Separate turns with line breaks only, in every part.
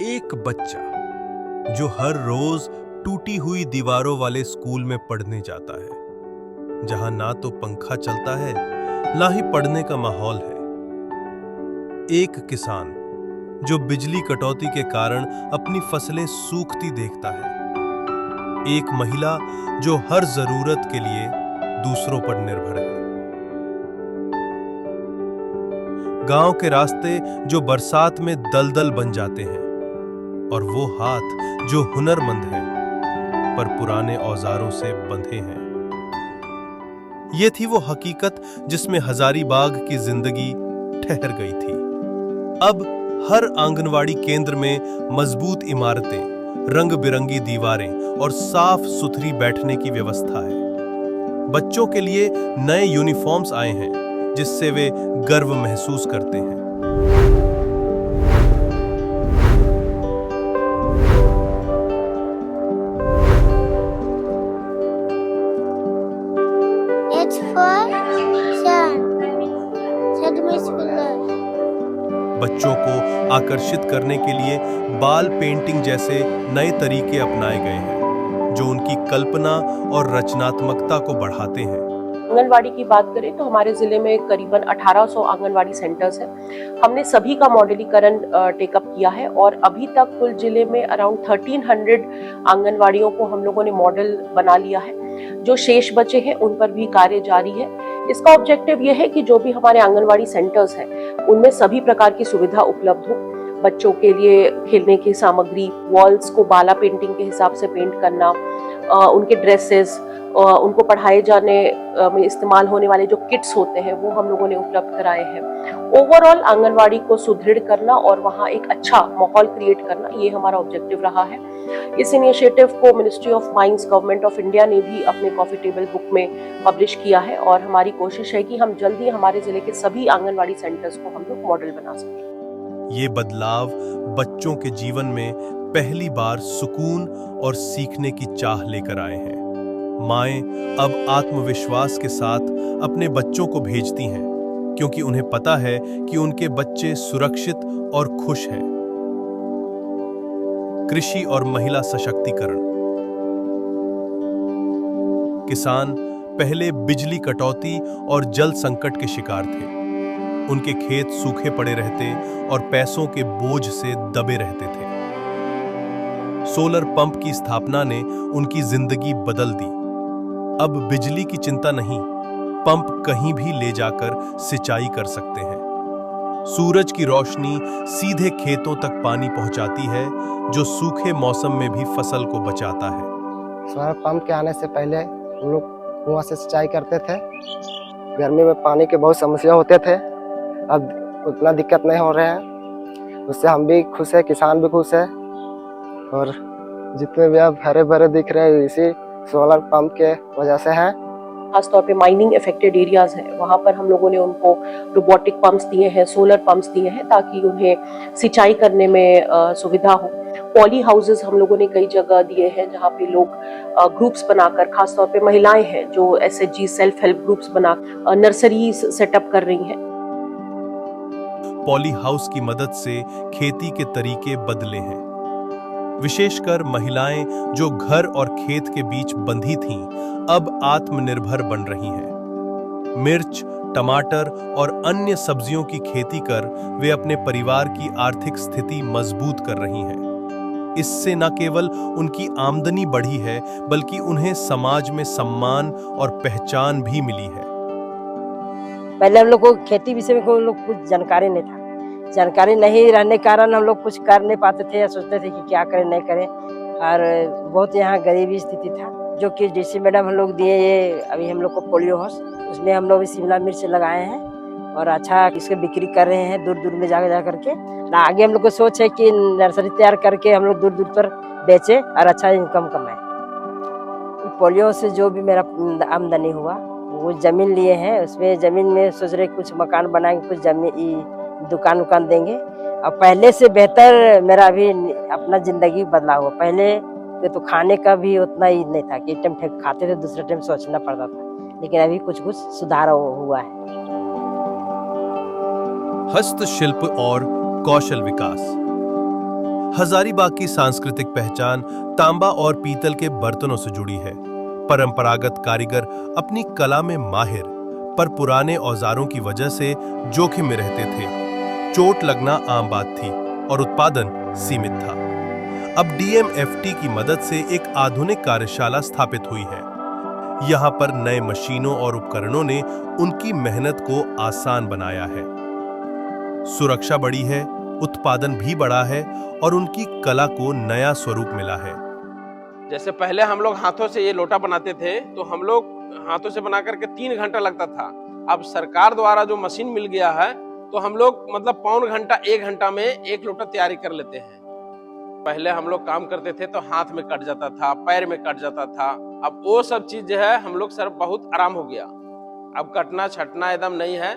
एक बच्चा जो हर रोज टूटी हुई दीवारों वाले स्कूल में पढ़ने जाता है, जहां ना तो पंखा चलता है ना ही पढ़ने का माहौल है। एक किसान जो बिजली कटौती के कारण अपनी फसलें सूखती देखता है। एक महिला जो हर जरूरत के लिए दूसरों पर निर्भर है। गांव के रास्ते जो बरसात में दलदल बन जाते हैं और वो हाथ जो हुनरमंद हैं पर पुराने औजारों से बंधे हैं। ये थी वो हकीकत जिसमें हजारीबाग की जिंदगी ठहर गई थी। अब हर आंगनवाड़ी केंद्र में मजबूत इमारतें, रंग बिरंगी दीवारें और साफ सुथरी बैठने की व्यवस्था है। बच्चों के लिए नए यूनिफॉर्म्स आए हैं जिससे वे गर्व महसूस करते हैं।
It's for sun. Said Miss Miller.
बच्चों को आकर्षित करने के लिए बाल पेंटिंग जैसे नए तरीके अपनाए गए हैं जो उनकी कल्पना और रचनात्मकता को बढ़ाते हैं।
आंगनवाड़ी की बात करें तो हमारे जिले में करीबन 1800 आंगनवाड़ी सेंटर्स हैं। हमने सभी का मॉडलीकरण टेकअप किया है और अभी तक कुल जिले में अराउंड 1300 आंगनवाड़ियों को हम लोगों ने मॉडल बना लिया है। जो शेष बचे हैं उन पर भी कार्य जारी है। इसका ऑब्जेक्टिव ये है कि जो भी हमारे आंगनवाड़ी सेंटर्स हैं उनमें सभी प्रकार की सुविधा उपलब्ध हो। बच्चों के लिए खेलने की सामग्री, वॉल्स को बाला पेंटिंग के हिसाब से पेंट करना, उनके ड्रेसेस, उनको पढ़ाए जाने में इस्तेमाल होने वाले जो किट्स होते हैं वो हम लोगों ने उपलब्ध कराए हैं। ओवरऑल आंगनवाड़ी को सुदृढ़ करना और वहाँ एक अच्छा माहौल क्रिएट करना, ये हमारा ऑब्जेक्टिव रहा है। इस इनिशिएटिव को ministry of mines, government of India ने भी अपने कॉफी टेबल बुक में पब्लिश किया है और हमारी कोशिश है कि हम जल्दी हमारे जिले के सभी आंगनवाड़ी सेंटर्स को हम लोग मॉडल बना सकें।
ये बदलाव बच्चों के जीवन में पहली बार सुकून और सीखने की चाह लेकर आए हैं। माएं अब आत्मविश्वास के साथ अपने बच्चों को भेजती हैं क्योंकि उन्हें पता है कि उनके बच्चे सुरक्षित और खुश हैं। कृषि और महिला सशक्तिकरण। किसान पहले बिजली कटौती और जल संकट के शिकार थे। उनके खेत सूखे पड़े रहते और पैसों के बोझ से दबे रहते थे। सोलर पंप की स्थापना ने उनकी जिंदगी बदल दी। अब बिजली की चिंता नहीं, पंप कहीं भी ले जाकर सिंचाई कर सकते हैं। सूरज की रोशनी सीधे खेतों तक पानी पहुंचाती है जो सूखे मौसम में भी फसल को बचाता है।
सोलर पंप के आने से पहले हम लोग कुआं से सिंचाई करते थे। गर्मी में पानी के बहुत समस्या होते थे, अब उतना दिक्कत नहीं हो रहे हैं। उससे हम भी खुश है, किसान भी खुश है और जितने भी अब हरे भरे दिख रहे हैं इसी सोलर पंप के वजह से है।
खासतौर पे माइनिंग अफेक्टेड एरियाज हैं, वहाँ पर हम लोगों ने उनको रोबोटिक पंप्स दिए हैं, सोलर पंप्स दिए हैं ताकि उन्हें सिंचाई करने में सुविधा हो। पॉली हाउसेस हम लोगों ने कई जगह दिए हैं जहाँ पे लोग ग्रुप्स बनाकर, खासतौर पे महिलाएं हैं जो SHG सेल्फ हेल्प ग्रुप्स बना नर्सरी सेटअप कर रही हैं।
पॉली हाउस की मदद से खेती के तरीके बदले हैं। विशेषकर महिलाएं जो घर और खेत के बीच बंधी थीं, अब आत्मनिर्भर बन रही हैं। मिर्च, टमाटर और अन्य सब्जियों की खेती कर वे अपने परिवार की आर्थिक स्थिति मजबूत कर रही हैं। इससे न केवल उनकी आमदनी बढ़ी है बल्कि उन्हें समाज में सम्मान और पहचान भी मिली है।
पहले हम लोग को खेती विषय में कोई लोग कुछ जानकारी नहीं था। जानकारी नहीं रहने के कारण हम लोग कुछ कर नहीं पाते थे या सोचते थे कि क्या करें नहीं करें, और बहुत यहाँ गरीबी स्थिति था। जो कि DC मैडम हम लोग दिए, ये अभी हम लोग को पोलियो हाउस, उसमें हम लोग शिमला मिर्च लगाए हैं और अच्छा इसकी बिक्री कर रहे हैं दूर दूर में जा करके। ना आगे हम लोग को सोच है कि नर्सरी तैयार करके हम लोग दूर दूर पर बेचे और अच्छा इनकम कमाए। पोलियो से जो भी मेरा आमदनी हुआ वो जमीन लिए हैं, उसमें जमीन में सोच रहे कुछ मकान बनाएंगे, कुछ जमीन दुकान उकान देंगे। और पहले से बेहतर मेरा अभी अपना जिंदगी बदला हुआ। पहले तो खाने का भी उतना ही नहीं था कि एक टाइम खाते थे, दूसरे टाइम सोचना पड़ता था, लेकिन अभी कुछ सुधार हुआ है।
हस्तशिल्प और कौशल विकास। हजारीबाग की सांस्कृतिक पहचान तांबा और पीतल के बर्तनों से जुड़ी है। परंपरागत कारीगर अपनी कला में माहिर, पर पुराने औजारों की वजह से जोखिम में रहते थे। चोट लगना आम बात थी और उत्पादन सीमित था। अब DMFT की मदद से एक आधुनिक कार्यशाला स्थापित हुई है। यहाँ पर नए मशीनों और उपकरणों ने उनकी मेहनत को आसान बनाया है। सुरक्षा बढ़ी है, उत्पादन भी बढ़ा है और उनकी कला को नया स्वरूप मिला है।
जैसे पहले हम लोग हाथों से ये लोटा बनाते थे, तो हम लोग हाथों से बना करके 3 घंटा लगता था। अब सरकार द्वारा जो मशीन मिल गया है, तो हम लोग मतलब पौन घंटा 1 घंटा में एक लोटा तैयारी कर लेते हैं। पहले हम लोग काम करते थे तो हाथ में कट जाता था, पैर में कट जाता था। अब वो सब चीज जो है हम लोग सर बहुत आराम हो गया। अब कटना छटना एकदम नहीं है।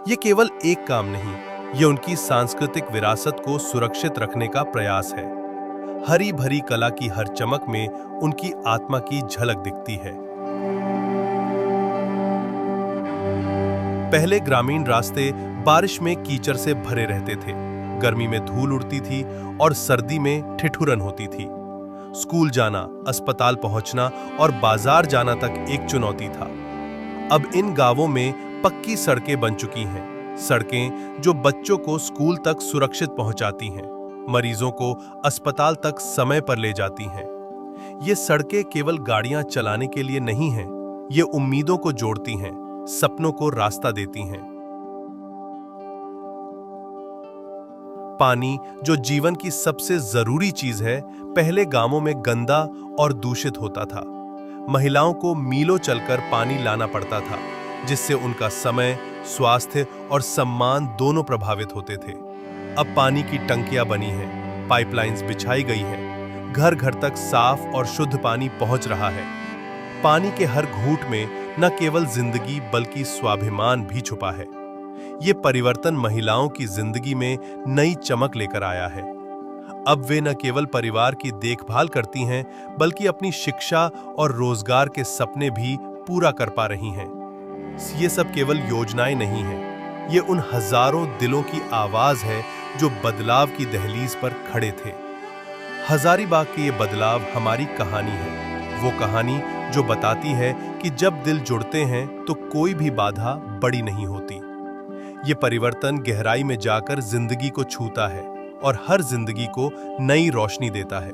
ये केवल एक काम नहीं, ये उनकी सांस्कृतिक विरासत को सुरक्षित रखने का प्रयास है। हरी भरी कला की हर चमक में उनकी आत्मा की झलक दिखती है। पहले ग्रामीण रास्ते बारिश में कीचड़ से भरे रहते थे, गर्मी में धूल उड़ती थी और सर्दी में ठिठुरन होती थी। स्कूल जाना, अस्पताल पहुंचना और बाजार जाना तक एक चुनौती था। अब इन गांवों में पक्की सड़कें बन चुकी हैं, सड़कें जो बच्चों को स्कूल तक सुरक्षित पहुंचाती हैं, मरीजों को अस्पताल तक समय पर ले जाती हैं। ये सड़कें केवल गाड़ियां चलाने के लिए नहीं हैं, ये उम्मीदों को जोड़ती हैं, सपनों को रास्ता देती हैं। पानी, जो जीवन की सबसे जरूरी चीज है, पहले गांवों में गंदा और दूषित होता था। महिलाओं को मीलों चलकर पानी लाना पड़ता था, जिससे उनका समय, स्वास्थ्य और सम्मान दोनों प्रभावित होते थे। अब पानी की टंकियां बनी हैं, पाइपलाइंस बिछाई गई हैं, घर घर तक साफ और शुद्ध पानी पहुंच रहा है। पानी के हर घूंट में न केवल जिंदगी बल्कि स्वाभिमान भी छुपा है। ये परिवर्तन महिलाओं की जिंदगी में नई चमक लेकर आया है। अब वे न केवल परिवार की देखभाल करती हैं, बल्कि अपनी शिक्षा और रोजगार के सपने भी पूरा कर पा रही हैं। ये सब केवल योजनाएं नहीं हैं, ये उन हजारों दिलों की आवाज है जो बदलाव की दहलीज पर खड़े थे। हजारीबाग के ये बदलाव हमारी कहानी है, वो कहानी जो बताती है कि जब दिल जुड़ते हैं तो कोई भी बाधा बड़ी नहीं होती। ये परिवर्तन गहराई में जाकर जिंदगी को छूता है और हर जिंदगी को नई रोशनी देता है।